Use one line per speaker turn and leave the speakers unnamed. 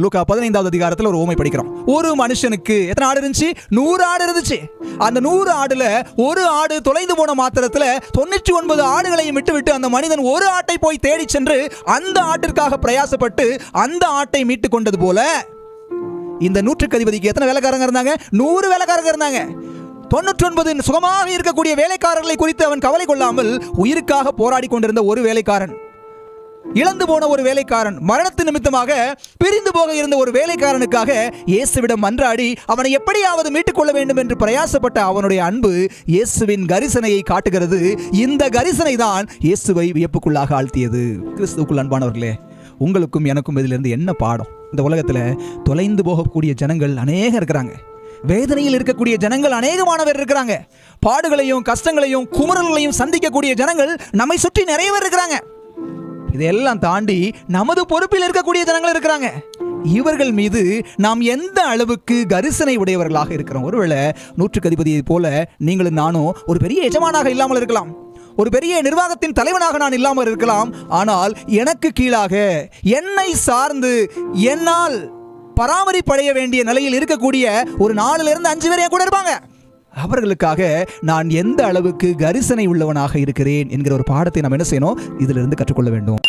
லூக்கா 15வது அதிகாரத்தில் ஒரு ஓமை படிக்கிறோம். ஒரு மனுஷனுக்கு எத்தனை ஆடு இருந்துச்சு? 100 ஆடு இருந்துச்சு. அந்த 100 ஆடுல ஒரு ஆடு தொலைந்து போன மாத்திரத்துல 99 ஆடுகளையும் விட்டு அந்த மனிதன் ஒரு ஆட்டை போய் தேடி சென்று அந்த ஆட்டிற்காக பிரயாசப்பட்டு அந்த ஆட்டை மீட்டு கொண்டது போல இந்த 100க்கு அதிபதிக்கு எத்தனை வேலைக்காரங்க இருந்தாங்க? 100 வேலைக்காரங்க இருந்தாங்க. 99 சுகமாக இருக்கக்கூடிய வேலைக்காரர்களை குறித்து அவன் கவலை கொள்ளாமல் உயிருக்காக போராடி கொண்டிருந்த ஒரு வேலைக்காரன், இழந்து போன ஒரு வேலைக்காரன், மரணத்து நிமித்தமாக பிரிந்து போக இருந்த ஒரு வேலைக்காரனுக்காக இயேசுவிடம் மன்றாடி அவனை எப்படியாவது மீட்டுக் கொள்ள வேண்டும் என்று பிரயாசப்பட்ட அவனுடைய அன்பு இயேசுவின் கரிசனையை காட்டுகிறது. இந்த கரிசனை தான் இயேசுவை வியப்புக்குள்ளாக ஆழ்த்தியது. கிறிஸ்துவுக்குள் அன்பானவர்களே, உங்களுக்கும் எனக்கும் இதிலிருந்து என்ன பாடம்? இந்த உலகத்தில் தொலைந்து போகக்கூடிய ஜனங்கள் அநேகம் இருக்கிறாங்க. வேதனையில் இருக்கக்கூடிய ஜனங்கள் அநேகமானவர் இருக்கிறாங்க. பாடுகளையும் கஷ்டங்களையும் குமுறல்களையும் சந்திக்கக்கூடிய ஜனங்கள் நம்மை சுற்றி நிறைய பேர் இருக்கிறாங்க. இதெல்லாம் தாண்டி நமது பொறுப்பில் இருக்கக்கூடிய ஜனங்கள் இருக்கிறாங்க. இவர்கள் மீது நாம் எந்த அளவுக்கு கரிசனை உடையவர்களாக இருக்கிறோம்? ஒருவேளை 100க்கு அதிபதியை போல நீங்களும் நானும் ஒரு பெரிய எஜமானாக இல்லாமல் இருக்கலாம், ஒரு பெரிய நிர்வாகத்தின் தலைவனாக நான் இல்லாமல் இருக்கலாம். ஆனால் எனக்கு கீழாக என்னை சார்ந்து என்னால் பராமரிப்படைய வேண்டிய நிலையில் இருக்கக்கூடிய ஒரு 4லிருந்து 5 பேர் என் கூட இருப்பாங்க. அவர்களுக்காக நான் எந்த அளவுக்கு கரிசனை உள்ளவனாக இருக்கிறேன் என்கிற ஒரு பாடத்தை நாம் என்ன செய்யணும்? இதிலிருந்து கற்றுக்கொள்ள வேண்டும்.